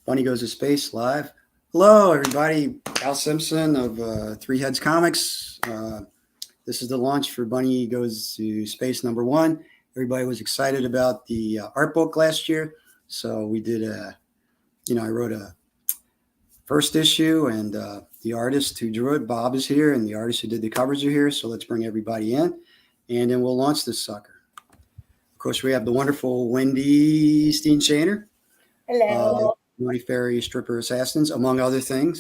Bunny Goes to Space live. Hello, everybody. Al Simpson of Three Heads Comics. This is the launch for Bunny Goes to Space #1. Everybody was excited about the art book last year, so we did I wrote a first issue, and the artist who drew it, Bob, is here, and the artist who did the covers are here. So let's bring everybody in, and then we'll launch this sucker. Of course, we have the wonderful Wendy Steenshiner. Hello. Money Fairy Stripper Assassins, among other things.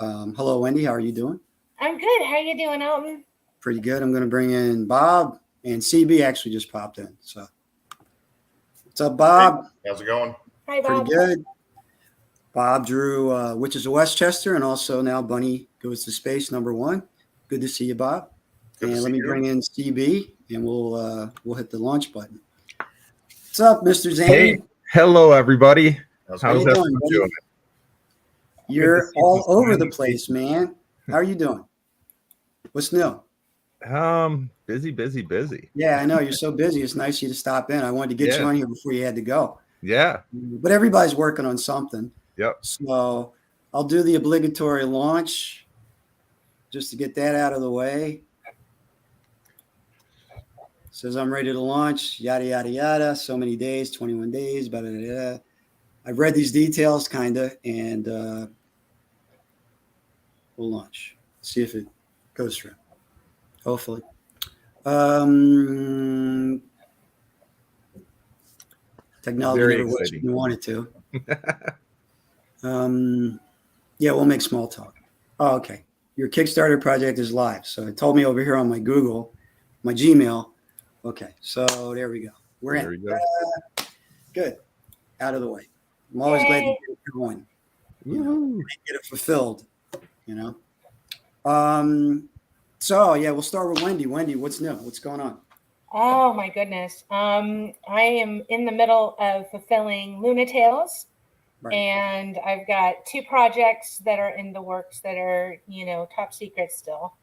Hello, Wendy. How are you doing? I'm good. How are you doing, Alton? Pretty good. I'm going to bring in Bob, and CB actually just popped in. So, what's up, Bob? Hey, how's it going? Hi, Bob. Pretty good. Bob drew Witches of Westchester, and also now Bunny Goes to Space #1. Good to see you, Bob. Good and to let see me you. bring in CB, and we'll hit the launch button. What's up, Mr. Zane? Hey, hello, everybody. How's How you How's doing, everyone buddy? doing? You're Good to see all you, over the Smiley. place, man. How are you doing? What's new? Busy. Yeah, I know you're so busy. It's nice of you to stop in. I wanted to get you Yeah. on here before you had to go. Yeah. But everybody's working on something. Yep. So I'll do the obligatory launch just to get that out of the way. Says I'm ready to launch, yada, yada, yada. So many days, 21 days, blah, blah, blah, blah. I've read these details kind of, and we'll launch. See if it goes through. Hopefully. Technology Very never works exciting. when you want it to. Yeah, we'll make small talk. Oh, okay. Your Kickstarter project is live. So it told me over here on my Google, my Gmail. Okay, so there we go. We're There in. we go. Good. Out of the way. I'm always glad to Yay. get it going. Woohoo. Get it fulfilled, So yeah, we'll start with Wendy. Wendy, what's new? What's going on? Oh, my goodness. I am in the middle of fulfilling Luna Tales, Right. and I've got 2 projects that are in the works that are, top secret still.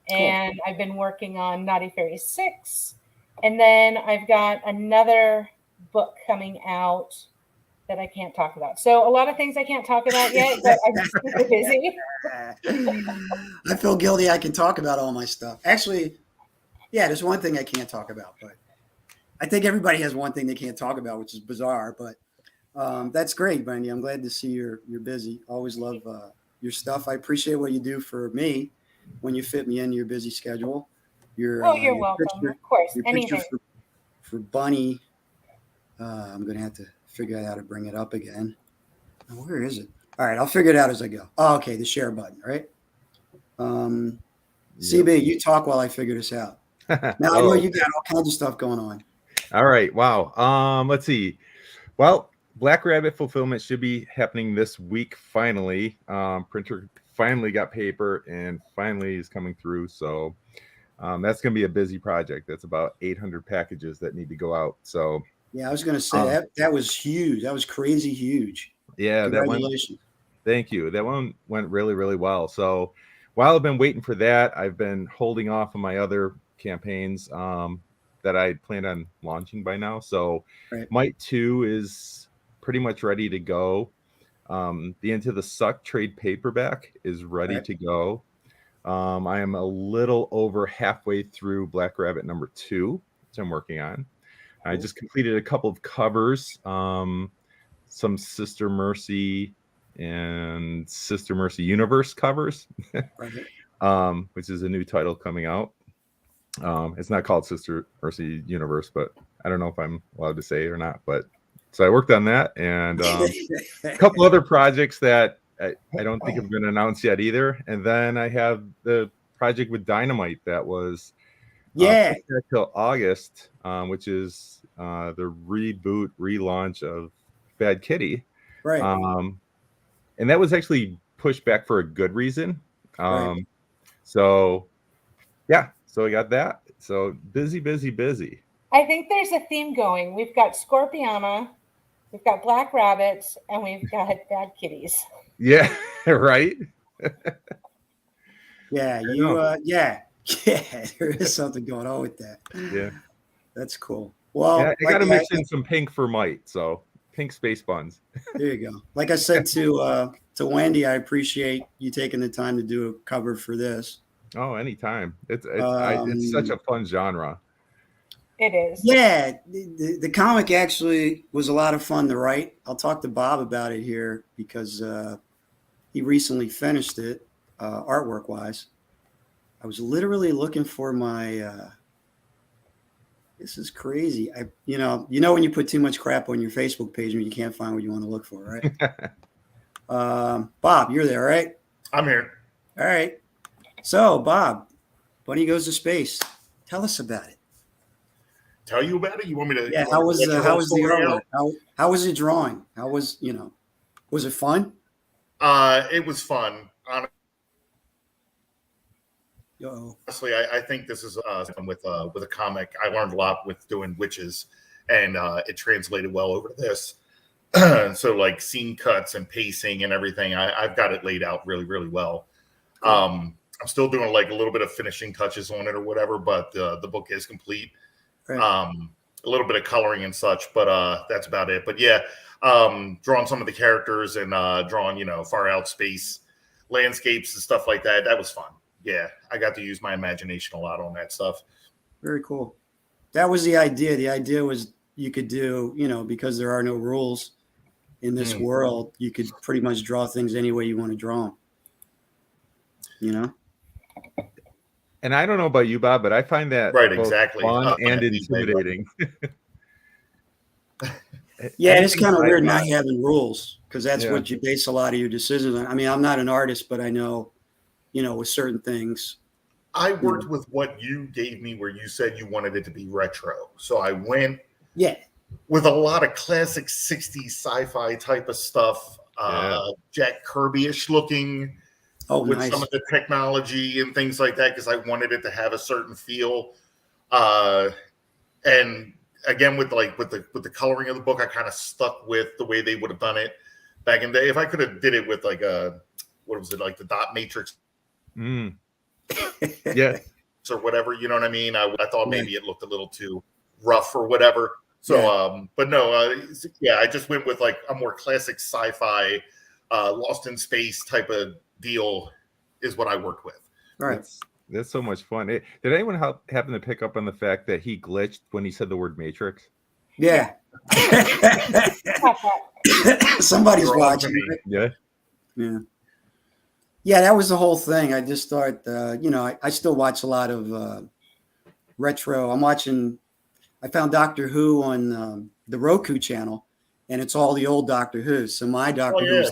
And I've been working on Naughty Fairy 6. And then I've got another book coming out that I can't talk about. So a lot of things I can't talk about yet, but I'm super busy. I feel guilty. I can talk about all my stuff. Actually, yeah, there's one thing I can't talk about, but I think everybody has one thing they can't talk about, which is bizarre. But that's great, Brandy. I'm glad to see you're busy. Always love your stuff. I appreciate what you do for me when you fit me into your busy schedule. You're your welcome. picture- Of course. Your picture Anything. for Bunny. I'm going to have to figure out how to bring it up again. Now, where is it? All right, I'll figure it out as I go. Oh, okay, the share button, right? CB, you talk while I figure this out. Now I know you got all kinds of stuff going on. All right. Wow. Let's see. Well, Black Rabbit fulfillment should be happening this week. Finally, printer finally got paper and finally is coming through. So that's going to be a busy project. That's about 800 packages that need to go out. So yeah, I was going to say that was huge. That was crazy huge. Yeah, Congratulations. Thank you. That one went really, really well. So while I've been waiting for that, I've been holding off on my other campaigns that I planned on launching by now. So Might 2 is pretty much ready to go. The Into the Suck trade paperback is ready to go. I am a little over halfway through Black Rabbit #2, which I'm working on. I just completed a couple of covers, some Sister Mercy and Sister Mercy Universe covers, which is a new title coming out. It's not called Sister Mercy Universe, but I don't know if I'm allowed to say it or not. But so I worked on that and a couple other projects that I don't think have been announced yet either. And then I have the project with Dynamite that was till August, which is the relaunch of Bad Kitty. Right. And that was actually pushed back for a good reason. So yeah, so I got that. So busy. I think there's a theme going. We've got Scorpiana, we've got Black Rabbits, and we've got Bad Kitties. Yeah, right. Yeah, there is something going on with that. Yeah, that's cool. Well, yeah, I got to mix in some pink for Might. So pink space buns. There you go. Like I said to Wendy, I appreciate you taking the time to do a cover for this. Oh, anytime. It's such Um, a fun genre. It is. Yeah, the comic actually was a lot of fun to write. I'll talk to Bob about it here because he recently finished it, artwork wise. I was literally looking for my. This is crazy. When you put too much crap on your Facebook page and you can't find what you want to look for, right? Bob, you're there, right? I'm here. All right. So, Bob, Bunny Goes to Space. Tell us about it. Tell you about it? You want me to? Yeah. How was the artwork? How was it drawing? How was was it fun? It was fun. Uh-oh. Honestly, I think this is with a comic. I learned a lot with doing witches, and it translated well over to this. So like scene cuts and pacing and everything, I've got it laid out really, really well. I'm still doing like a little bit of finishing touches on it or whatever, but the book is complete. Right. A little bit of coloring and such, but that's about it. But yeah, drawing some of the characters and drawing, far out space landscapes and stuff like that. That was fun. Yeah, I got to use my imagination a lot on that stuff. Very cool. That was the idea. The idea was you could do, because there are no rules in this world, you could pretty much draw things any way you want to draw them. And I don't know about you, Bob, but I find that right, both exactly fun and intimidating. Yeah, it's kind of weird not having rules because that's Yeah. what you base a lot of your decisions on. I mean, I'm not an artist, but I know, with certain things. I worked with what you gave me where you said you wanted it to be retro. So I went with a lot of classic 60s sci-fi type of stuff, Jack Kirby-ish looking with nice. some of the technology and things like that because I wanted it to have a certain feel. And again, with the coloring of the book, I kind of stuck with the way they would have done it back in the day. If I could have did it with like what was it, like the dot matrix Yeah, or whatever, you know what I mean? I thought maybe it looked a little too rough or whatever. So, but no, I just went with like a more classic sci-fi, Lost in Space type of deal is what I worked with. Right. That's so much fun. Did anyone happen to pick up on the fact that he glitched when he said the word Matrix? Yeah. Somebody's watching. Right? Yeah. Yeah, that was the whole thing. I just thought, I still watch a lot of retro. I found Doctor Who on the Roku channel, and it's all the old Doctor Who. So my Doctor Who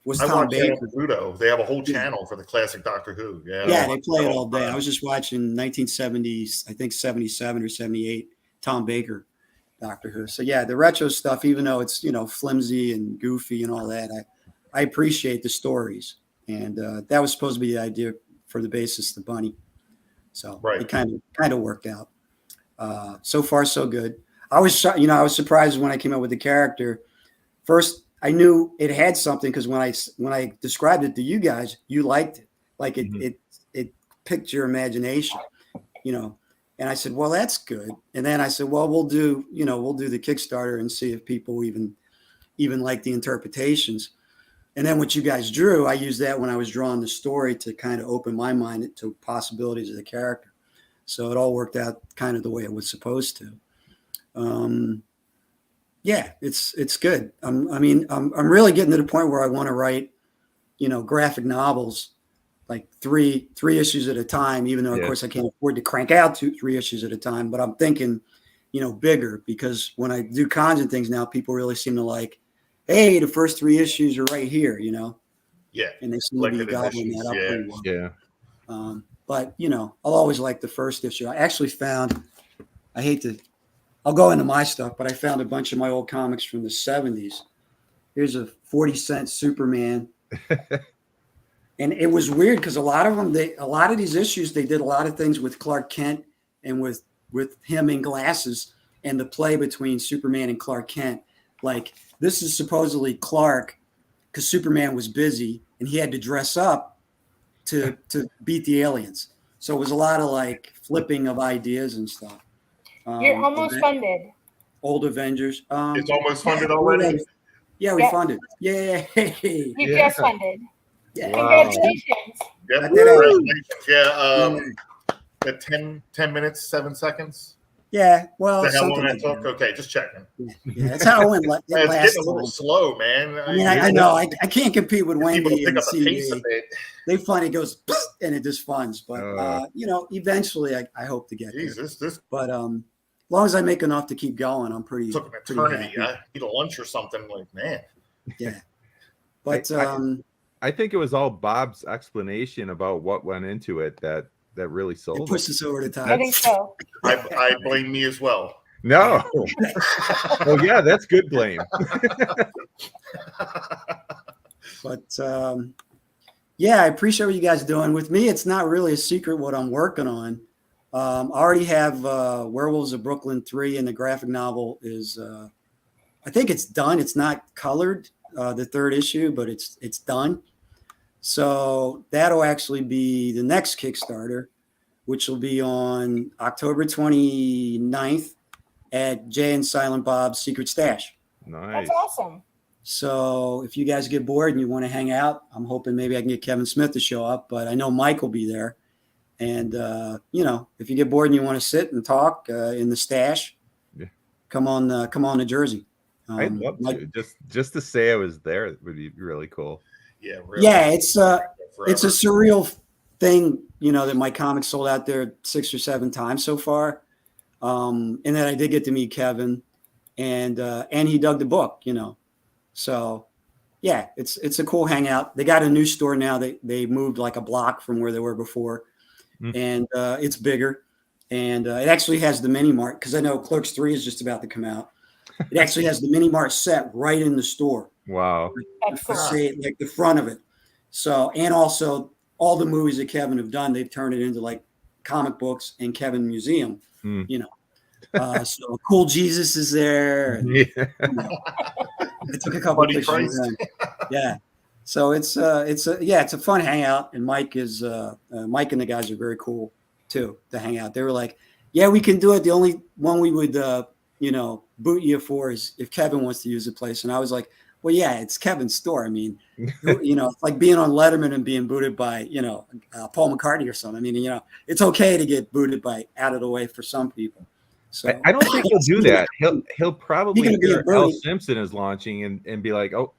was Tom Baker. Pluto. They have a whole channel for the classic Doctor Who. Yeah, they play it all day. I was just watching 1970s, I think 77 or 78, Tom Baker Doctor Who. So yeah, the retro stuff, even though it's, flimsy and goofy and all that, I appreciate the stories. And that was supposed to be the idea for the basis of the Bunny. So it kind of worked out. So far, so good. I was surprised when I came up with the character. First, I knew it had something because when I described it to you guys, you liked it. Like it picked your imagination, And I said, well, that's good. And then I said, well, we'll do the Kickstarter and see if people even like the interpretations. And then what you guys drew, I used that when I was drawing the story to kind of open my mind to possibilities of the character. So it all worked out kind of the way it was supposed to. Yeah, it's good. I'm really getting to the point where I want to write, graphic novels, like three issues at a time, even though of course I can't afford to crank out 3 issues at a time, but I'm thinking, bigger because when I do cons and things now, people really seem to like, hey, the first 3 issues are right here, Yeah. And they seem to be gobbling that up pretty well. Yeah. But, I'll always like the first issue. I actually found, I'll go into my stuff, but I found a bunch of my old comics from the 70s. Here's a 40-cent Superman. And it was weird because a lot of these issues, they did a lot of things with Clark Kent and with him in glasses and the play between Superman and Clark Kent. Like, this is supposedly Clark because Superman was busy and he had to dress up to beat the aliens. So it was a lot of like flipping of ideas and stuff. You're almost funded. Old Avengers. It's almost funded we're already. ready. Yeah, we Yeah. funded. Yay! You Yeah. just funded. Yeah. Wow. Congratulations. Yep. Got that out. Congratulations. Yeah. At 10 minutes, 7 seconds. Yeah. Well, Is that how long something that like took? that. Okay, just checking. Yeah, that's how it went. It It's last getting a little time. slow, man. I mean, I know I can't compete with People Wendy pick and up the pace a CD. bit. They fund it goes and it just funds, but eventually I hope to get Jeez, there. this But as long as I make enough to keep going, I'm pretty. took an pretty eternity. happy. I need a lunch or something. Like, man. Yeah, but I think it was all Bob's explanation about what went into it that really it sold pushed it. us over the top. I think so. I blame me as well. No. Oh yeah, that's good blame. But yeah, I appreciate what you guys are doing. With me, it's not really a secret what I'm working on. I already have Werewolves of Brooklyn 3, and the graphic novel is, I think it's done. It's not colored, the third issue, but it's done. So that'll actually be the next Kickstarter, which will be on October 29th at Jay and Silent Bob's Secret Stash. Nice. That's awesome. So if you guys get bored and you want to hang out, I'm hoping maybe I can get Kevin Smith to show up, but I know Mike will be there. And, if you get bored and you want to sit and talk in the stash, Yeah. come on to Jersey. I'd love Mike, to. Just to say I was there would be really cool. Yeah, really. yeah, it's a Forever. surreal thing, that my comics sold out there 6 or 7 times so far. And then I did get to meet Kevin and he dug the book, So yeah, it's a cool hangout. They got a new store now. They moved like a block from where they were before. And it's bigger. And it actually has the mini mart, because I know Clerks 3 is just about to come out. It actually has the mini mart set right in the store. Wow. That's cool. Like the front of it. So, and also all the movies that Kevin have done, they've turned it into like comic books and Kevin Museum, so Cool Jesus is there. And, Yeah. I took a couple Buddy pictures. Christ. Yeah. So it's a fun hangout, and Mike and the guys are very cool too to hang out. They were like, yeah, we can do it. The only one we would, boot you for is if Kevin wants to use the place. And I was like, well, yeah, it's Kevin's store. I mean, it's like being on Letterman and being booted by, Paul McCartney or something. I mean, it's okay to get booted by out of the way for some people. So I don't think he'll do that. He'll probably Speaking of being hear Al booted. Simpson is launching and be like, oh,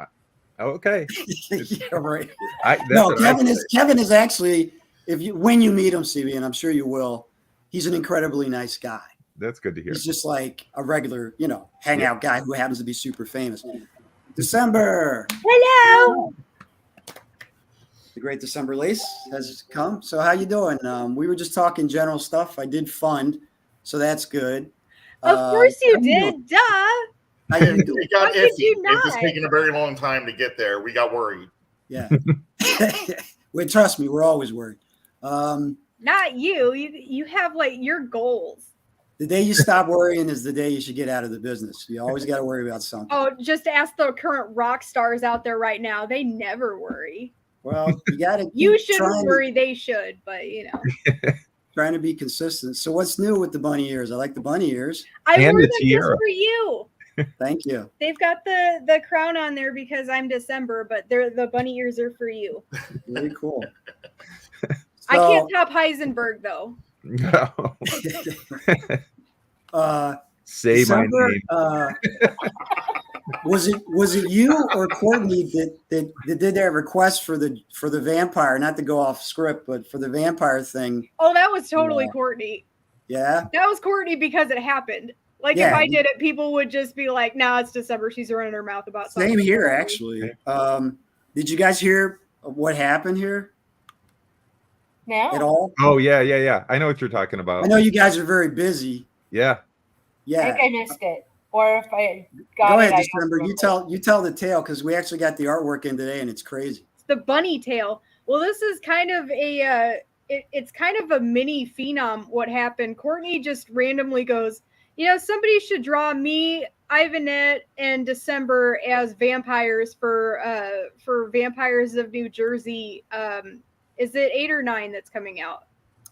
okay. yeah, right. That's No, what I'd say. Kevin is actually, when you meet him, CB, and I'm sure you will, he's an incredibly nice guy. That's good to hear. He's just like a regular, hangout guy who happens to be super famous. December. Hello. The great December Lace has come. So how you doing? We were just talking general stuff. I did fund, so that's good. Of course you how did. Duh. How you doing? It got How could iffy. you It was not? taking a very long time to get there. We got worried. Yeah. Well, trust me, we're always worried. Not you. You have like your goals. The day you stop worrying is the day you should get out of the business. You always got to worry about something. Oh, just ask the current rock stars out there right now. They never worry. Well, you got to. You shouldn't worry. They should, but Trying to be consistent. So what's new with the bunny ears? I like the bunny ears. I And wore the them just tiara. for you. Thank you. They've got the crown on there because I'm December, but the bunny ears are for you. Very cool. I can't top Heisenberg though. No. Say December, my name. was it you or Courtney that did that request for the vampire? Not to go off script, but for the vampire thing. Oh, that was totally Yeah. Courtney. Yeah. That was Courtney because it happened. Like Yeah. if I did it, people would just be like, "Nah, it's December. She's running her mouth about something." Same here, actually. Did you guys hear what happened here No. at all? Oh yeah. I know what you're talking about. I know you guys are very busy. Yeah. I Yeah. think I missed it. Or if I got Go it, ahead, I December. don't You remember. tell the tale, because we actually got the artwork in today and it's crazy. It's the bunny tail. Well, this is kind of a it's kind of a mini phenom. What happened? Courtney just randomly goes, somebody should draw me, Ivanette, and December as vampires for Vampires of New Jersey. Is it 8 or 9 that's coming out?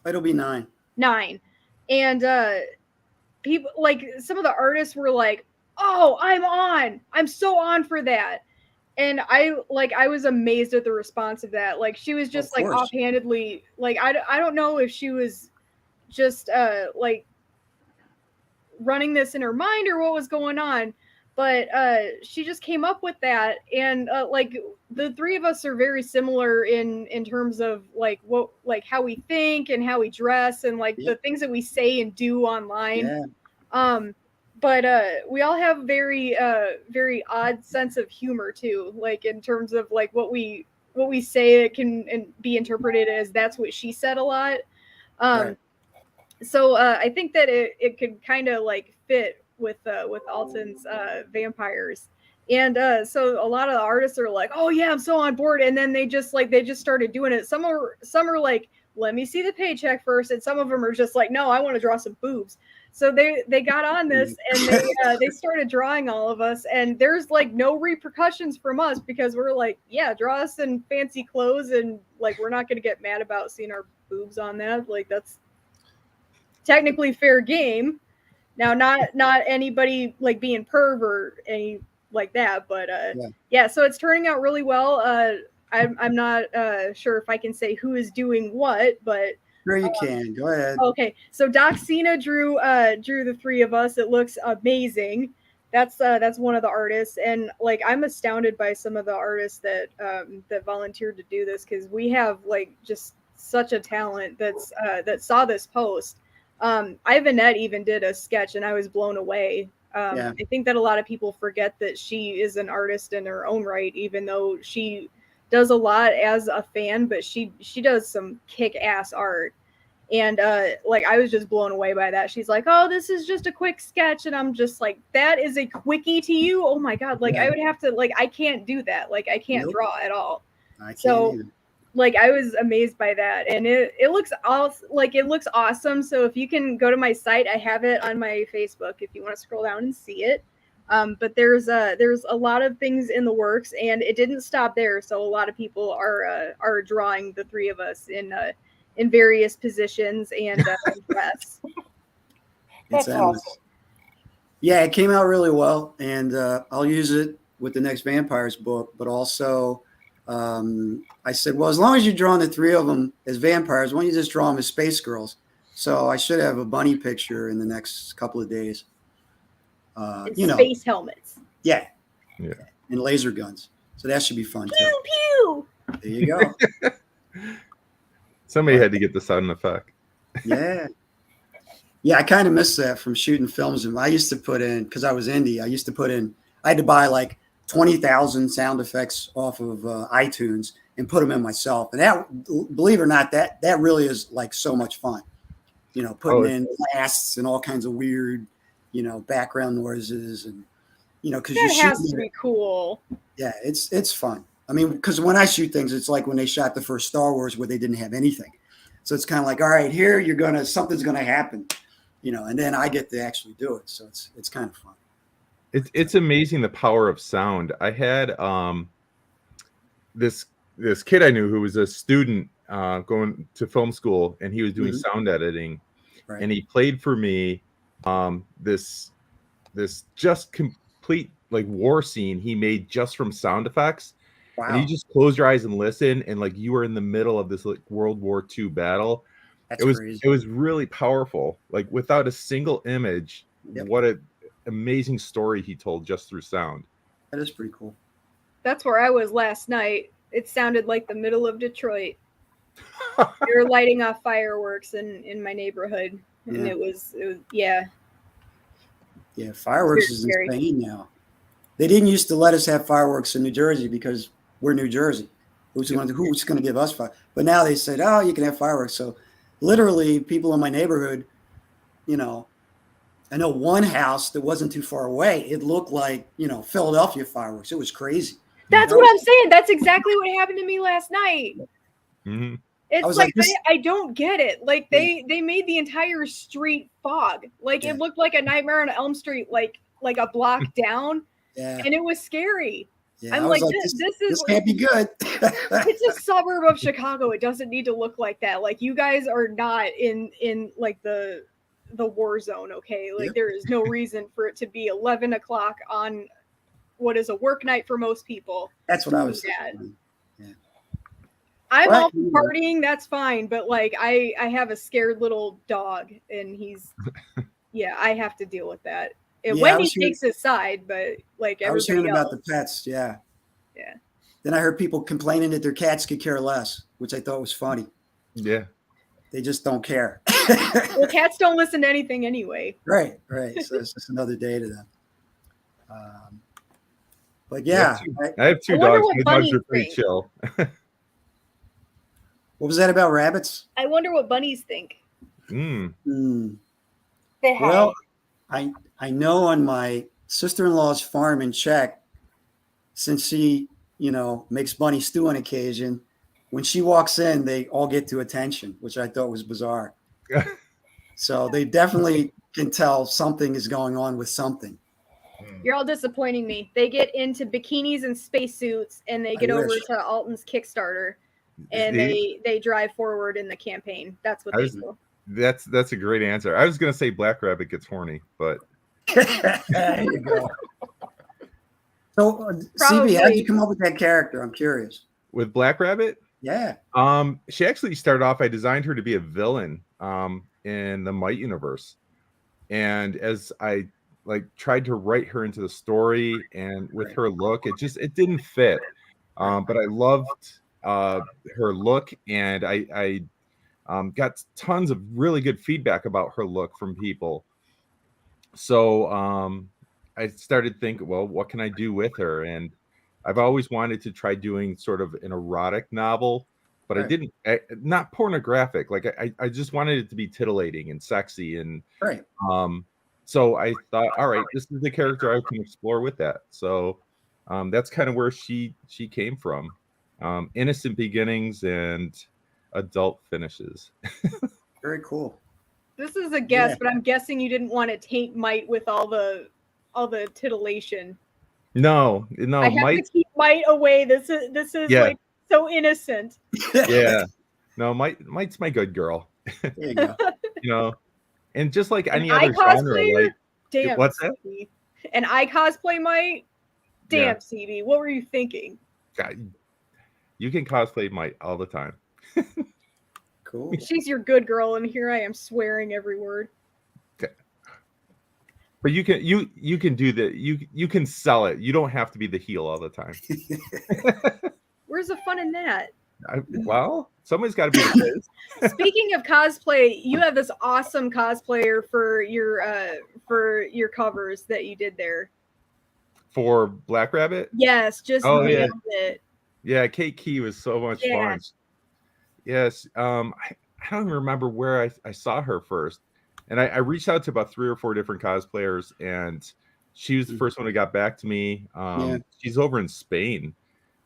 It'll be 9. 9. And people, like some of the artists were like, oh, I'm so on for that. And I was amazed at the response of that. Like she was just like offhandedly, like I don't know if she was just like running this in her mind or what was going on, but she just came up with that. And like the three of us are very similar in terms of like what, like how we think and how we dress and like the things that we say and do online. But we all have very odd sense of humor too, like in terms of like what we say, it can be interpreted as that's what she said a lot. So I think that it could kind of like fit with Alton's vampires. And so a lot of the artists are like, oh yeah, I'm so on board. And then they just started doing it. Some are like, let me see the paycheck first. And some of them are just like, no, I want to draw some boobs. So they got on this and they started drawing all of us. And there's like no repercussions from us because we're like, yeah, draw us in fancy clothes. And like, we're not going to get mad about seeing our boobs on that. Like that's technically fair game. Now, not anybody like being perv or any like that, but yeah. So it's turning out really well. I'm not sure if I can say who is doing what, but sure you can. Go ahead. Okay, so Doxina drew the three of us. It looks amazing. That's one of the artists, and like I'm astounded by some of the artists that that volunteered to do this because we have like just such a talent that saw this post. Ivanette even did a sketch, and I was blown away. I think that a lot of people forget that she is an artist in her own right, even though she does a lot as a fan, but she does some kick-ass art. And like I was just blown away by that. She's like, oh, this is just a quick sketch. And I'm just like, that is a quickie to you? Oh my God. Like I would have to, like, I can't do that. Like I can't draw at all. I can't either. Like I was amazed by that. And it looks it looks awesome. So if you can go to my site, I have it on my Facebook if you want to scroll down and see it. But there's a lot of things in the works, and it didn't stop there. So a lot of people are drawing the three of us in various positions and dress. That's awesome. Yeah, it came out really well, and I'll use it with the next Vampires book. But also, I said, well, as long as you're drawing the three of them as vampires, why don't you just draw them as space girls? So I should have a bunny picture in the next couple of days. Space helmets. Yeah, and laser guns. So that should be fun too. Pew pew. There you go. Somebody had to get the sound effect. Yeah, I kind of missed that from shooting films. And I used to put in, because I was indie, I had to buy like 20,000 sound effects off of iTunes and put them in myself. And that, believe it or not, that really is like so much fun. Putting in blasts and all kinds of weird, background noises, and because that has to be cool. Yeah, it's fun. I mean, because when I shoot things, it's like when they shot the first Star Wars where they didn't have anything. So it's kind of like, all right, here something's gonna happen, and then I get to actually do it. So it's kind of fun. It's amazing the power of sound. I had this kid I knew who was a student going to film school, and he was doing sound editing, and he played for me this just complete like war scene he made just from sound effects. Wow. And you just close your eyes and listen, and like you were in the middle of this like World War II battle. That's crazy. It was really powerful. Like without a single image, what an amazing story he told just through sound. That is pretty cool. That's where I was last night. It sounded like the middle of Detroit. They were lighting off fireworks in my neighborhood, and it was Yeah, fireworks is insane now. They didn't used to let us have fireworks in New Jersey because we're New Jersey. Who's going to give us fire? But now they said, oh, you can have fireworks. So literally people in my neighborhood, I know one house that wasn't too far away. It looked like, Philadelphia fireworks. It was crazy. That's what I'm saying. That's exactly what happened to me last night. Mm-hmm. It's like I don't get it. Like they made the entire street fog. Like it looked like a Nightmare on Elm Street, like a block down. And it was scary. Yeah, I'm like this can't be good. It's a suburb of Chicago. It doesn't need to look like that. Like you guys are not in like the the war zone. Okay, like Yep. there is no reason for it to be 11 o'clock on what is a work night for most people. That's what I was Yeah. thinking. I'm But, all for partying, that's fine, but like I have a scared little dog, and he's yeah, I have to deal with that. And Yeah, Wendy takes his side, but like I was everybody hearing else. about the pets. Yeah. Yeah. Then I heard people complaining that their cats could care less, which I thought was funny. Yeah. They just don't care. Well, cats don't listen to anything anyway. Right. So it's just another day to them. But yeah, I have two I wonder dogs. what My dogs bunnies are pretty think. chill. what was that about rabbits? I wonder what bunnies think. They have. Well, I know on my sister-in-law's farm in Czech, since she, makes bunny stew on occasion, when she walks in, they all get to attention, which I thought was bizarre. So they definitely can tell something is going on with something. You're all disappointing me. They get into bikinis and spacesuits, and they get over to Alton's Kickstarter, and they drive forward in the campaign. That's what they do. That's a great answer. I was gonna say Black Rabbit gets horny, but there you go. So, CB, how did you come up with that character? I'm curious. With Black Rabbit, yeah. She actually started off. I designed her to be a villain, in the Might universe, and as I tried to write her into the story, and with her look, it didn't fit. But I loved her look, and I got tons of really good feedback about her look from people. So I started thinking, well, what can I do with her? And I've always wanted to try doing sort of an erotic novel, but I didn't, not pornographic. Like I just wanted it to be titillating and sexy. And so I thought, all right, this is the character I can explore with that. So that's kind of where she came from. Innocent beginnings and adult finishes. Very cool. This is a guess, but I'm guessing you didn't want to taint Might with all the titillation. No, I have to keep Might away. This is like so innocent. Yeah. No, Might's my good girl. There you go. And just like any other genre, damn, what's that? CB. And I cosplay Might. Damn, CB, what were you thinking? God, you can cosplay Might all the time. Cool. She's your good girl, and here I am swearing every word. Okay. But you can do that. You can sell it. You don't have to be the heel all the time. Where's the fun in that? Well, somebody's got to be the face. Speaking of cosplay, you have this awesome cosplayer for your covers that you did there. For Black Rabbit? Yes, just nailed it. Yeah, Kate Key was so much fun. Yes. I don't even remember where I saw her first. And I reached out to about 3 or 4 different cosplayers, and she was the first one who got back to me. She's over in Spain.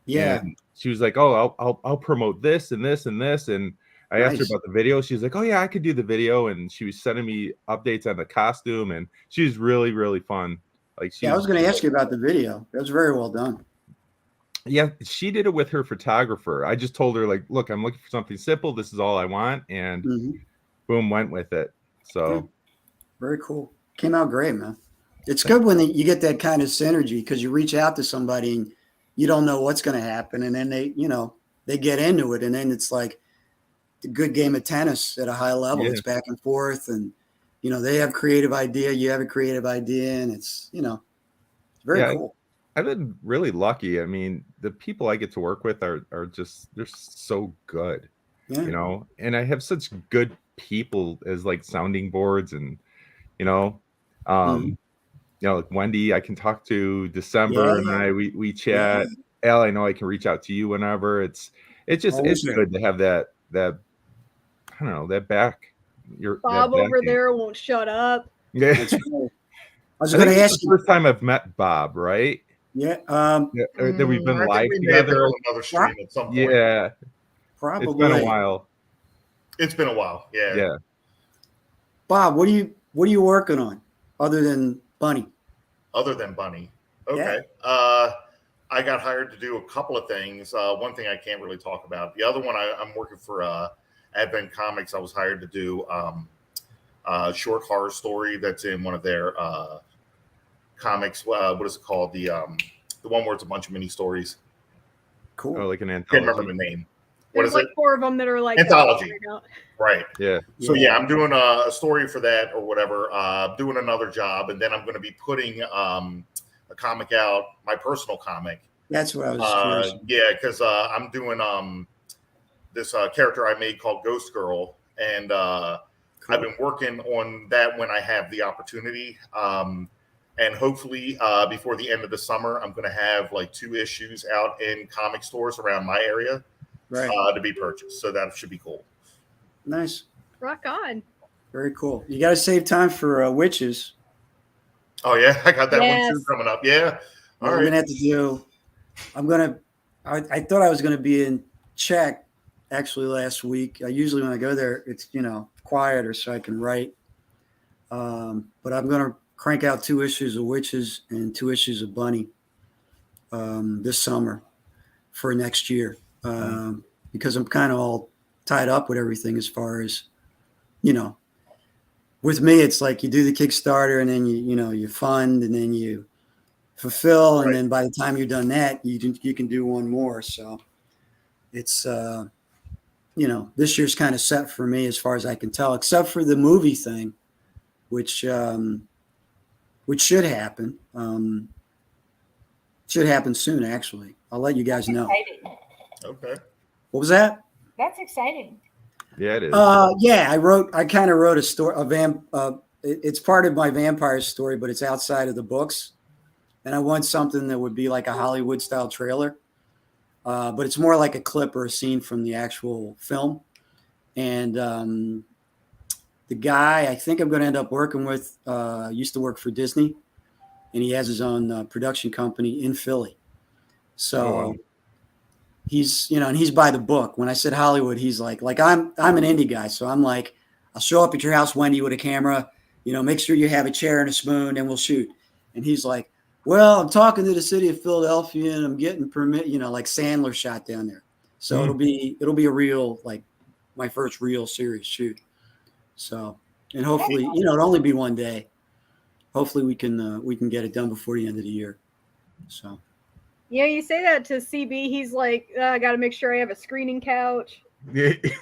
Yeah. And she was like, "Oh, I'll promote this and this and this." And I asked her about the video. She was like, "Oh yeah, I could do the video." And she was sending me updates on the costume, and she was really, really fun. Like, I was going to ask you about the video. That was very well done. Yeah, she did it with her photographer. I just told her, like, look, I'm looking for something simple. This is all I want. And boom, went with it. So very cool. Came out great, man. It's good when you get that kind of synergy, because you reach out to somebody and you don't know what's going to happen. And then they get into it. And then it's like a good game of tennis at a high level. It's back and forth. And, they have creative idea. You have a creative idea. And it's, very cool. I've been really lucky. I mean, the people I get to work with are just, they're so good, and I have such good people as like sounding boards, and, like Wendy, I can talk to. December and we chat. Al, I know I can reach out to you whenever. It's good to have that, I don't know, that back. Bob over there won't shut up. Yeah. That's cool. I was going to ask you. The first time I've met Bob, right? Yeah. That we've been live together. Another stream at some point. Yeah. Probably. It's been a while. It's been a while. Yeah. Yeah. Bob, what are you working on other than Bunny? Other than Bunny. Okay. I got hired to do a couple of things. One thing I can't really talk about. The other one, I'm working for Advent Comics. I was hired to do short horror story that's in one of their comics. What is it called? The one where it's a bunch of mini stories. Cool. Oh, like an Can't remember anthology. the name. What There's is like it? 4 of them that are like Anthology. Right. Yeah. So yeah, I'm doing a story for that or whatever. Doing another job, and then I'm going to be putting a comic out, my personal comic. That's what I was curious. Yeah, because I'm doing this character I made called Ghost Girl, and I've been working on that when I have the opportunity. And hopefully before the end of the summer, I'm going to have like 2 issues out in comic stores around my area to be purchased. So that should be cool. Nice. Rock on. Very cool. You got to save time for witches. Oh yeah, I got that one Yes. too coming up. Yeah. What we're gonna have to do. I thought I was gonna be in Czech actually last week. Usually when I go there, it's quieter, so I can write. But I'm gonna crank out 2 issues of Witches and 2 issues of Bunny this summer for next year because I'm kind of all tied up with everything as far as with me it's like you do the Kickstarter and then you fund and then you fulfill and then by the time you're done that you can do one more. So it's this year's kind of set for me as far as I can tell, except for the movie thing, which should happen. Should happen soon, actually. I'll let you guys know. Exciting. Okay. What was that? That's exciting. Yeah, it is. Yeah, I kind of wrote a story. It's part of my vampire story, but it's outside of the books. And I want something that would be like a Hollywood style trailer, but it's more like a clip or a scene from the actual film. And the guy I think I'm going to end up working with used to work for Disney, and he has his own production company in Philly. So he's, and he's by the book. When I said Hollywood, he's like I'm an indie guy. So I'm like, I'll show up at your house, Wendy, with a camera, make sure you have a chair and a spoon and we'll shoot. And he's like, well, I'm talking to the city of Philadelphia and I'm getting permit, like Sandler shot down there. So it'll be a real, like my first real serious shoot. So, and hopefully, it'll only be one day. Hopefully we can get it done before the end of the year. So. Yeah, you say that to CB. He's like, I got to make sure I have a screening couch. It's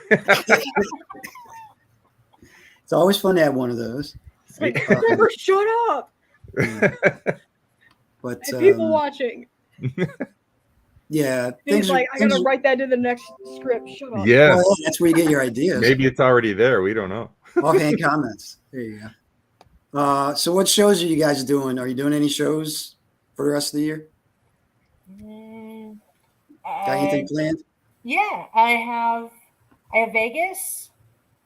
always fun to have one of those. It's like, never shut up. But and people watching. Yeah. He's like, I got to write that in the next script. Shut up. Yes. Well, that's where you get your ideas. Maybe it's already there. We don't know. Offhand comments. There you go. So what shows are you guys doing? Are you doing any shows for the rest of the year? Got anything planned? Yeah, I have Vegas.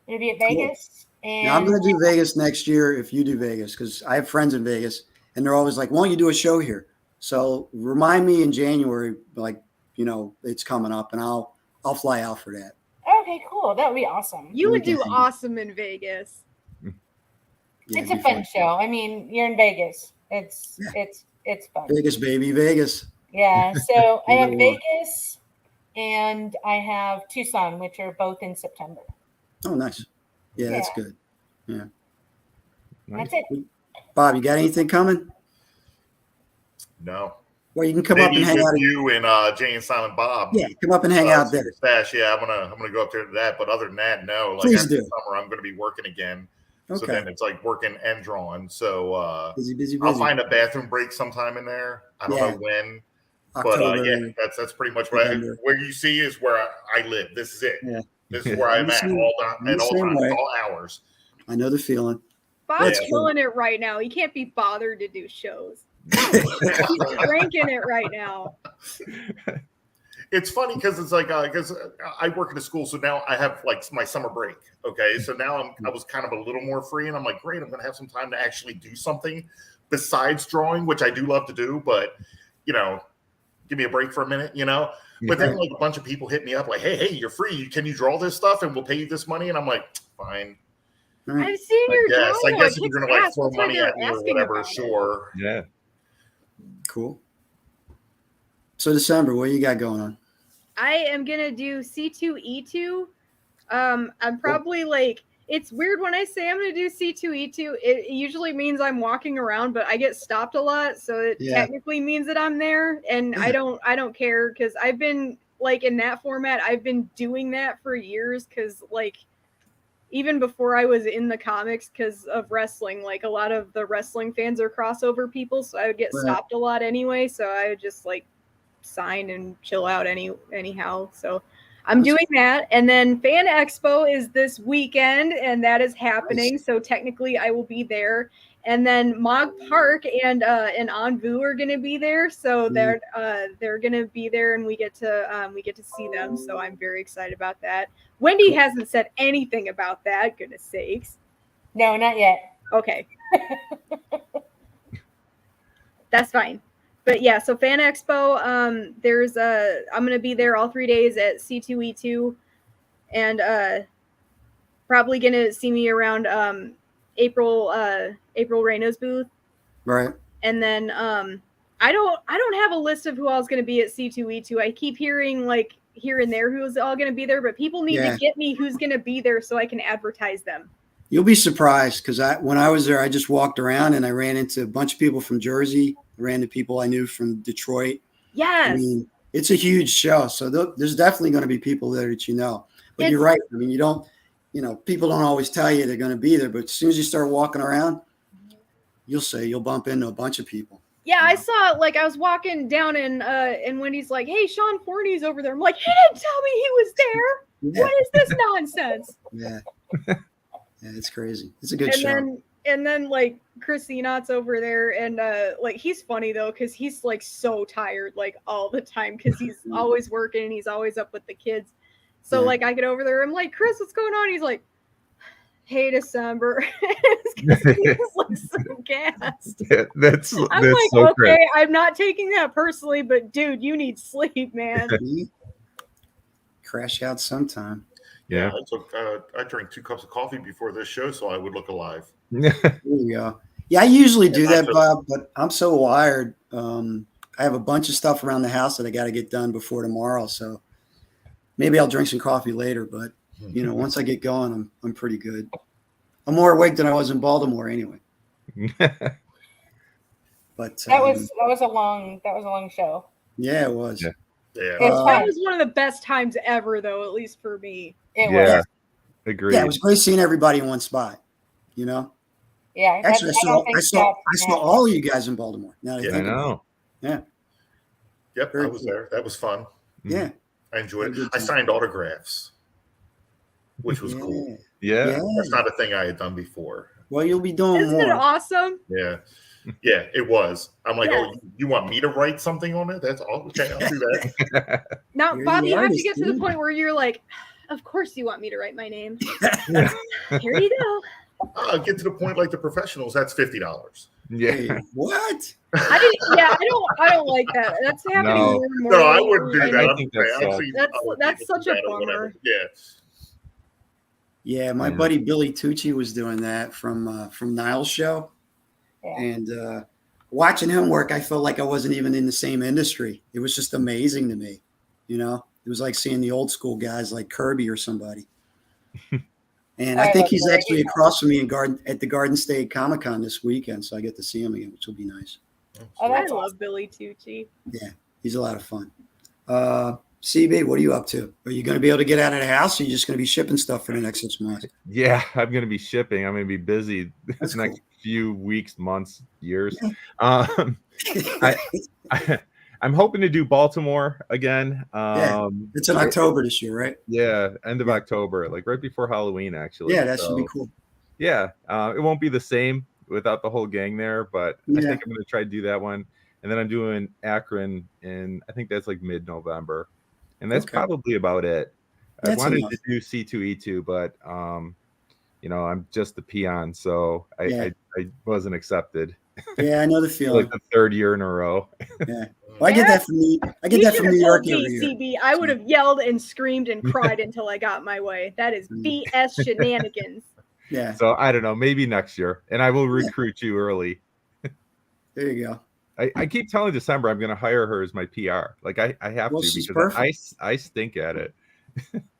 It'll be at Vegas. Cool. And now I'm going to do Vegas next year if you do Vegas, because I have friends in Vegas and they're always like, why don't you do a show here? So remind me in January, like, it's coming up and I'll fly out for that. Okay, cool. That would be awesome. You would do awesome in Vegas. Yeah, it's a fun show. I mean, you're in Vegas. It's fun. Vegas, baby, Vegas. Yeah. So I have Vegas and I have Tucson, which are both in September. Oh, nice. Yeah, that's good. Yeah. Nice. That's it. Bob, you got anything coming? No. Well, you can come up and hang out. You and Jay and Silent Bob. Yeah, come up and hang out there. Stash. Yeah, I'm gonna go up there to that. But other than that, no. Like Please after do. the summer, I'm gonna be working again. Okay. So then it's like working and drawing. So busy. I'll find a bathroom break sometime in there. I don't know when. October, but that's pretty much where you see is where I live. This is it. Yeah. This is where I'm at all times, all hours. I know the feeling. Bob's killing it right now. He can't be bothered to do shows. He's cranking it right now. It's funny because it's like because I work at a school, so now I have like my summer break. Okay, so now I was kind of a little more free, and I'm like, great, I'm going to have some time to actually do something besides drawing, which I do love to do, but give me a break for a minute, But then like a bunch of people hit me up like, hey, you're free. Can you draw this stuff and we'll pay you this money? And I'm like, fine. I've seen your drawing. I guess if you're gonna like throw money at me or whatever, sure. Yeah. Cool. So December, what you got going on? I am gonna do C2E2. I'm probably like it's weird when I say I'm going to do C2E2. It usually means I'm walking around, but I get stopped a lot, so it technically means that I'm there, and I don't care because I've been like in that format. I've been doing that for years because like even before I was in the comics because of wrestling, like a lot of the wrestling fans are crossover people, so I would get stopped a lot anyway. So I would just like sign and chill out anyhow. So I'm doing that. And then Fan Expo is this weekend, and that is happening. Nice. So technically I will be there. And then Mog Park and Envu are going to be there. So they're going to be there, and we get to see them. So I'm very excited about that. Wendy hasn't said anything about that. Goodness sakes. No, not yet. Okay. That's fine. But yeah, so Fan Expo, I'm going to be there all 3 days at C2E2, and probably going to see me around April Reyna's booth. Right. And then I don't have a list of who else going to be at C2E2. I keep hearing like here and there who's all going to be there, but people need to get me who's going to be there so I can advertise them. You'll be surprised because when I was there, I just walked around and I ran into a bunch of people from Jersey. I ran into people I knew from Detroit. Yes. I mean, it's a huge show. So there's definitely going to be people there that you know. But you're right. I mean, people don't always tell you they're going to be there. But as soon as you start walking around, you'll bump into a bunch of people. Yeah, I saw like I was walking down and Wendy's like, "Hey, Sean Forney's over there." I'm like, "He didn't tell me he was there. Yeah. What is this nonsense?" Yeah. Yeah, it's crazy. It's a good show. And then like Chris Enot's over there, and like he's funny though because he's like so tired like all the time because he's always working and he's always up with the kids. So like I get over there, I'm like, "Chris, what's going on?" He's like, "Hey, December." He's like so gassed. Yeah, that's I'm like, so okay, great. I'm not taking that personally, but dude, you need sleep, man. Crash out sometime. Yeah. I drank 2 cups of coffee before this show so I would look alive. There you go. Yeah, I usually do that, Bob, but I'm so wired. I have a bunch of stuff around the house that I got to get done before tomorrow. So maybe I'll drink some coffee later, but once I get going, I'm pretty good. I'm more awake than I was in Baltimore anyway. But that was a long show. Yeah, it was. Yeah. That was one of the best times ever, though, at least for me. It was. Agreed. Yeah, it was great seeing everybody in one spot. Yeah. Actually, I saw all of you guys in Baltimore. Now that I think know. Yeah. Yep, I was there. That was fun. Yeah. I enjoyed it. I signed autographs, which was cool. Yeah. That's not a thing I had done before. Well, you'll be doing Isn't more. it awesome? Yeah. Yeah, it was. I'm like, oh, you want me to write something on it? That's all. Okay, I'll do that. Now, You're Bob, the you have to artist, get to the point where you're like, of course you want me to write my name. Here you go. I'll get to the point like the professionals. That's $50. Yeah. Hey, what? I don't like that. That's happening more and more. No, I wouldn't do that. I think that's such a bummer. Yeah. Yeah, my buddy Billy Tucci was doing that from Niall's show. Yeah. And watching him work, I felt like I wasn't even in the same industry. It was just amazing to me. It was like seeing the old school guys like Kirby or somebody. And I think he's actually across from me at the Garden State Comic Con this weekend, so I get to see him again, which will be nice. I love Billy Tucci. Yeah, he's a lot of fun. CB, what are you up to? Are you going to be able to get out of the house, or are you just going to be shipping stuff for the next 6 months? Yeah, I'm going to be shipping. I'm going to be busy That's the next few weeks, months, years. Yeah. I'm hoping to do Baltimore again. It's in October this year, right? Yeah, end of October, like right before Halloween, actually. Yeah, that should be cool. Yeah, it won't be the same without the whole gang there, but I think I'm going to try to do that one. And then I'm doing Akron, and I think that's like mid-November. And that's probably about it. I wanted to do C2E2, but I'm just the peon, so I wasn't accepted. Yeah, I know the feeling. Like the 3rd year in a row. Yeah. Well, I get that from New York every year. CB, I would have yelled and screamed and cried until I got my way. That is BS shenanigans. Yeah. So I don't know, maybe next year, and I will recruit you early. There you go. I keep telling December I'm going to hire her as my PR. Like I have to because perfect. I stink at it.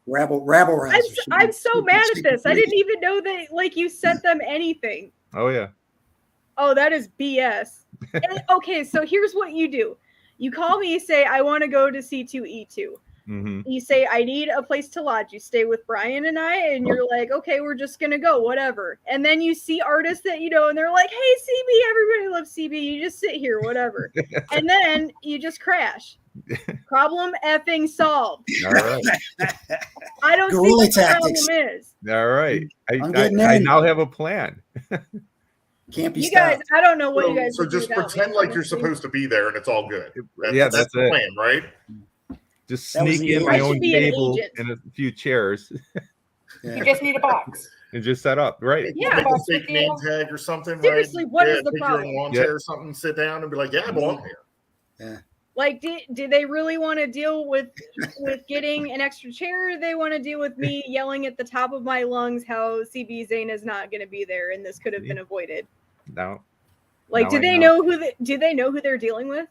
rabble I'm, rousers. I'm so mad at this. I didn't even know that like you sent them anything. Oh yeah. Oh, that is BS. Okay, so here's what you do. You call me, you say, I want to go to C2E2. Mm-hmm. You say, I need a place to lodge. You stay with Brian and I, and you're like, okay, we're just going to go, whatever. And then you see artists that you know, and they're like, hey, CB, everybody loves CB. You just sit here, whatever. And then you just crash. Problem effing solved. All right. I don't see Guerrilla what the tactics. problem is. All right. I'm getting I in. now have a plan. Can't be You guys, stopped. I don't know what you guys So would do just without pretend me, like you're honestly. supposed to be there and it's all good. Yeah, That's the it. plan, right? Just That was sneak the in I my should own be an table agent. and a few chairs Yeah. You just need a box. and just set up. Right. Yeah. Make a Box fake with name you. tag or something, Seriously, right? what is the take problem? your own lawn Yeah. chair or something, sit down and be like, yeah, I belong here. Like, do they really want to deal with getting an extra chair? Or they want to deal with me yelling at the top of my lungs how CB Zane is not going to be there and this could have been avoided. No. Like, Now do I they know. do they know who they're dealing with?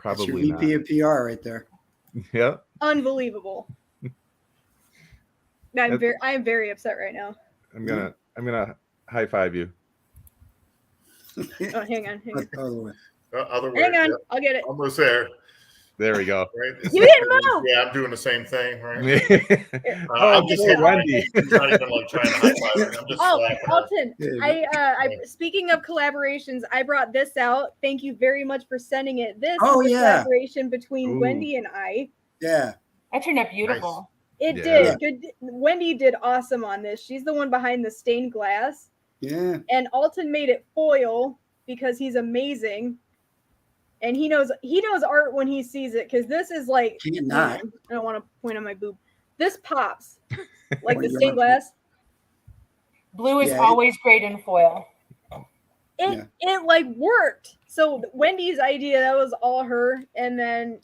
That's your Probably not. VP of PR right there. Yep. Unbelievable. I am very upset right now. I'm gonna high five you. Oh, hang on. Other way. Other way, Hang on, yeah, I'll get it. almost there. There we go. Right? You didn't move. Yeah, I'm doing the same thing, right? Oh, I'm just poor hitting Wendy. I'm not even like trying to high five. I'm just Oh, slapping her. Alton, Yeah. speaking of collaborations, I brought this out. Thank you very much for sending it. This Oh, is a yeah. collaboration between Ooh. Wendy and I. Yeah. That turned out beautiful. It Yeah. did. Good. Wendy did awesome on this. She's the one behind the stained glass. Yeah. And Alton made it foil because he's amazing. And he knows art when he sees it, because this is like, Can't not. I don't want to point on my boob. This pops like What the do you stained want? glass. Blue is Yeah. always great in foil. It like worked. So Wendy's idea, that was all her. And then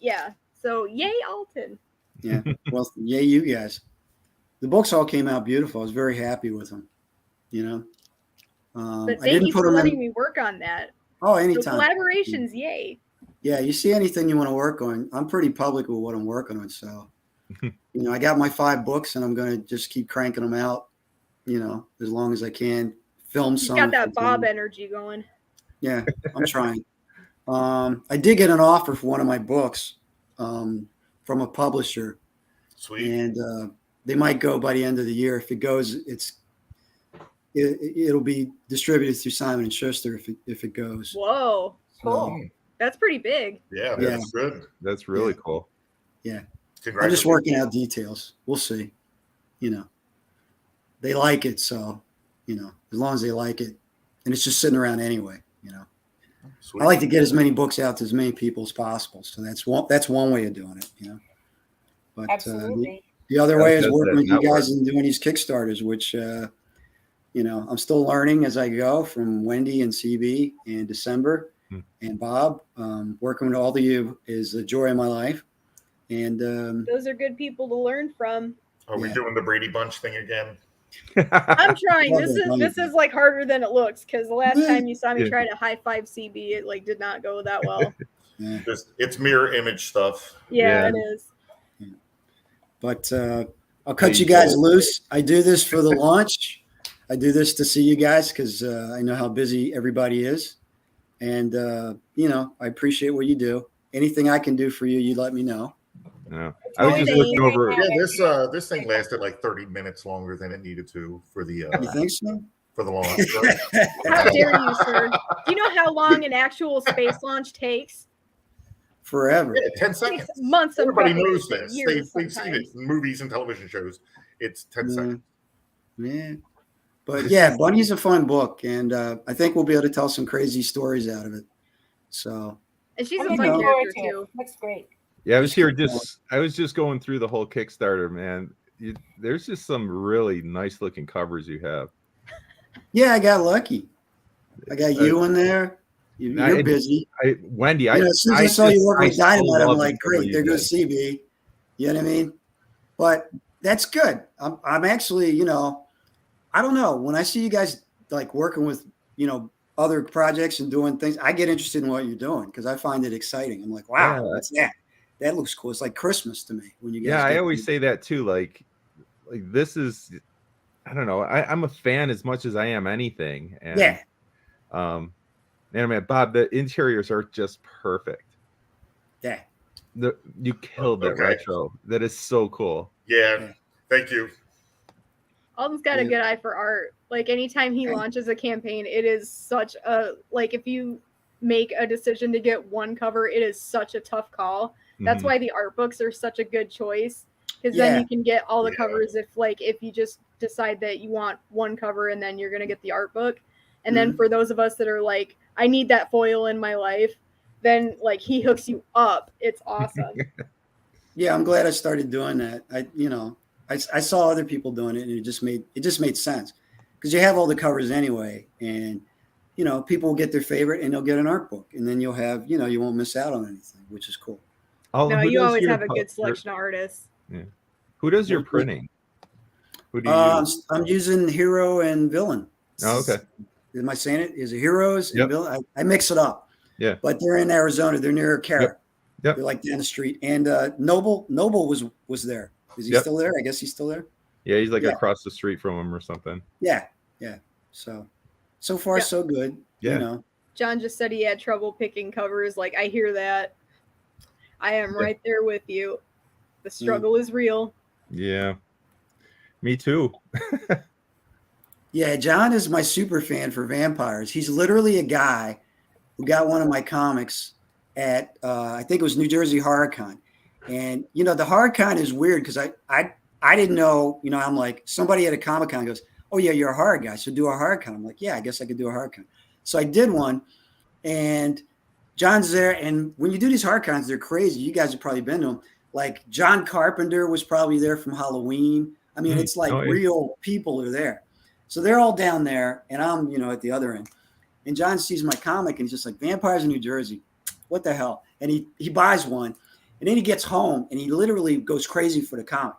so yay Alton. Yeah. Well, yay, you guys. The books all came out beautiful. I was very happy with them. You know. But I thank didn't you put for them letting in. me work on that. Oh, So anytime. collaborations, yay. Yeah, you see anything you want to work on, I'm pretty public with what I'm working on. So, I got my 5 books and I'm going to just keep cranking them out, as long as I can. Film He's some. got that Bob energy going. Yeah, I'm trying. I did get an offer for one of my books from a publisher, Sweet. and they might go by the end of the year. If it goes, it'll be distributed through Simon & Schuster if it goes. Whoa. Cool. That's pretty big. Yeah, Yeah. that's good. That's really cool. Yeah. I'm Congratulations. just working out details. We'll see. They like it, so as long as they like it, and it's just sitting around anyway. Sweet. I like to get as many books out to as many people as possible. So that's one way of doing it. But Absolutely. the other way is That's working that with you network. guys and doing these Kickstarters, which I'm still learning as I go from Wendy and CB in December and Bob. Working with all of you is a joy of my life. And Those are good people to learn from. Are we doing the Brady Bunch thing again? I'm trying. Love This it. is like harder than it looks, because the last time you saw me Yeah. try to high five CB, it like did not go that well. yeah. It's mirror image stuff. Yeah, Yeah. it is. But I'll cut you guys loose. I do this for the launch. I do this to see you guys because I know how busy everybody is. And, I appreciate what you do. Anything I can do for you, you let me know. Yeah. I was just Always looking over. Yeah, this thing lasted like 30 minutes longer than it needed to for the You think so? for the launch. Right? How dare you, sir? Do you know how long an actual space launch takes? Forever. Yeah, 10 It seconds. takes months of Everybody prepping, knows this. years They've seen it sometimes. in movies and television shows. It's 10 seconds. Yeah. But yeah, Bunny's a fun book. And I think we'll be able to tell some crazy stories out of it. So, And she's I'm a looking fun forward character to it. too. Looks great. Yeah, I was just going through the whole Kickstarter, man. There's just some really nice looking covers you have. yeah, I got lucky. I got you in there. You're busy. Wendy, As soon as I saw you work with still Dynamite, I'm love like, the cover great, you there goes did. CB. You know what I mean? But that's good. I'm actually, I don't know. When I see you guys like working with, other projects and doing things, I get interested in what you're doing because I find it exciting. I'm like, wow, Yeah. what's that? That looks cool. It's like Christmas to me when you guys. Yeah, I get always these- say that too. Like like this is, I don't know. I'm a fan as much as I am anything. And, Yeah. And I mean, Bob, the interiors are just perfect. Yeah. You killed that retro. That is so cool. Yeah. Thank you. Alden's got a good eye for art. Like anytime he launches a campaign, it is such a, like if you make a decision to get one cover, it is such a tough call. That's why the art books are such a good choice, because then you can get all the covers if you just decide that you want one cover and then you're going to get the art book. And then for those of us that are like, I need that foil in my life, then like he hooks you up. It's awesome. Yeah, I'm glad I started doing that. I saw other people doing it, and it just made sense, because you have all the covers anyway, and people will get their favorite and they'll get an art book, and then you'll have you won't miss out on anything, which is cool. No, you always have a good selection of artists. Yeah. Who does your printing? Who do you use? I'm using hero and villain. Oh, okay. Am I saying it? Is it heroes and villain? I mix it up. Yeah. But they're in Arizona. They're near Carrot. Yep. They're like down the street. And Noble was there. Is he still there? I guess he's still there. Yeah, he's like across the street from him or something. Yeah. Yeah. So far so good. Yeah. John just said he had trouble picking covers. Like, I hear that. I am right there with you. The struggle is real. Yeah. Me too. Yeah, John is my super fan for vampires. He's literally a guy who got one of my comics at I think it was New Jersey Horror Con. And the Horror Con is weird because I didn't know, I'm like, somebody at a Comic Con goes, "Oh yeah, you're a horror guy, so do a horror con." I'm like, "Yeah, I guess I could do a horror con." So I did one, and John's there. And when you do these horror cons, they're crazy. You guys have probably been to them. Like John Carpenter was probably there from Halloween. I mean, it's like real people are there. So they're all down there, and I'm, at the other end. And John sees my comic, and he's just like, "Vampires in New Jersey, what the hell?" And he buys one, and then he gets home, and he literally goes crazy for the comic.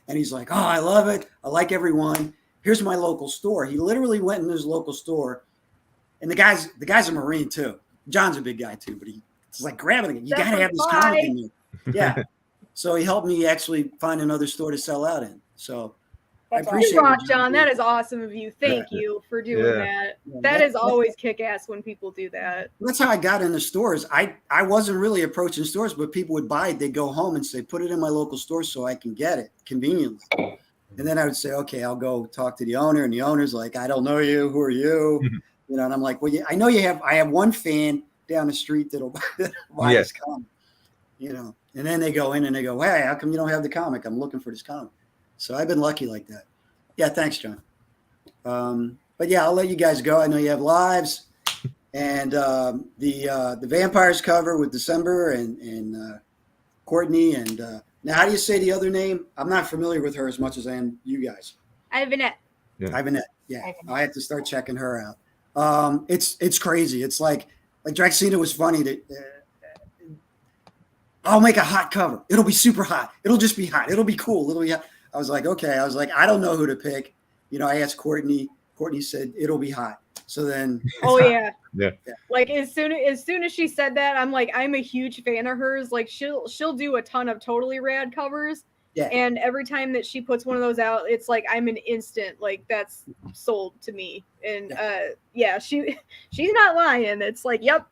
And he's like, "Oh, I love it. I like everyone. Here's my local store." He literally went in his local store, and the guy's a Marine too. John's a big guy too, but he's like grabbing it. You got to have this comic in there. Yeah. So he helped me actually find another store to sell out in. So I appreciate it, John. That is awesome of you. Thank you for doing that. That is always kick-ass when people do that. That's how I got into stores. I wasn't really approaching stores, but people would buy it. They'd go home and say, "Put it in my local store so I can get it conveniently." And then I would say, "Okay, I'll go talk to the owner." And the owner's like, "I don't know you. Who are you?" And I'm like, "Well, I know you have. I have one fan down the street that'll buy this comic." And then they go in and they go, "Hey, how come you don't have the comic? I'm looking for this comic." So I've been lucky like that. Yeah, thanks, John. But yeah, I'll let you guys go. I know you have lives, and the vampires cover with December and Courtney and now, how do you say the other name? I'm not familiar with her as much as I am you guys. Ivanette. Yeah. Ivanette. Yeah, I have to start checking her out. It's crazy. It's like Draxina was funny that. I'll make a hot cover. It'll be super hot. It'll just be hot. It'll be cool. It'll be hot. I was like, okay. I was like, I don't know who to pick. I asked Courtney. Courtney said it'll be hot. So then. Yeah. Like as soon as she said that, I'm like, I'm a huge fan of hers. Like she'll do a ton of totally rad covers. Yeah. And every time that she puts one of those out, it's like I'm an instant. Like that's sold to me. And she's not lying. It's like, yep.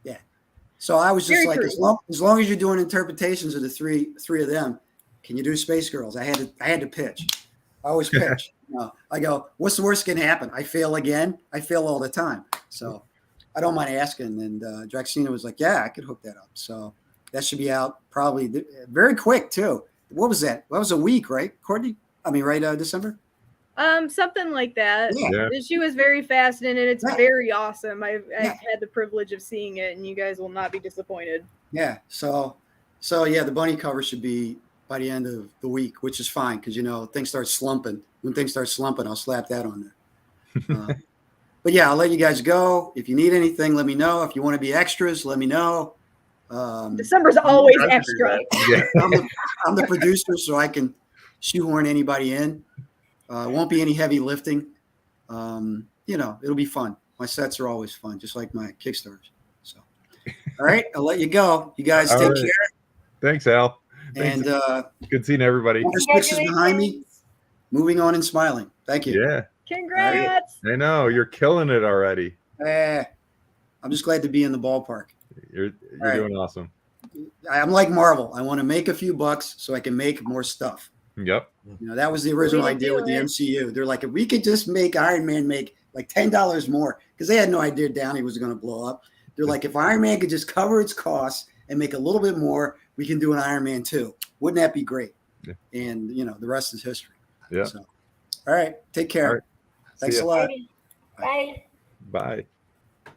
Yeah. So I was just very like, as long as you're doing interpretations of the three of them, can you do Space Girls? I had to pitch. I always pitch. I go, what's the worst can happen? I fail again. I fail all the time. So I don't mind asking. And Draxina was like, yeah, I could hook that up. So that should be out probably very quick too. What was that? That was a week, right, Courtney? I mean, right, December? Something like that. Yeah. She was very fast in it. It's very awesome. I've had the privilege of seeing it, and you guys will not be disappointed. Yeah. So yeah, the bunny cover should be by the end of the week, which is fine because things start slumping. When things start slumping, I'll slap that on there. But yeah, I'll let you guys go. If you need anything, let me know. If you want to be extras, let me know. December's always extra. Yeah. I'm the producer, so I can shoehorn anybody in. Won't be any heavy lifting. It'll be fun. My sets are always fun, just like my Kickstarters. So, all right, I'll let you go. You guys take care. Thanks, Al. And good seeing everybody. Number 6 is behind me. moving on and smiling. Thank you. Yeah, Congrats. I know you're killing it already. I'm just glad to be in the ballpark. You're right. doing awesome. I'm like Marvel. I want to make a few bucks so I can make more stuff. Yep. You know, that was the original Way to idea do with the it. MCU. They're like, if we could just make Iron Man make like $10 more, because they had no idea Downey was going to blow up. They're like, if Iron Man could just cover its costs and make a little bit more, we can do an Iron Man 2. Wouldn't that be great? Yeah. And, you know, the rest is history. Yeah. So, all right. Take care. All right. Thanks See a ya. lot. Bye. Bye.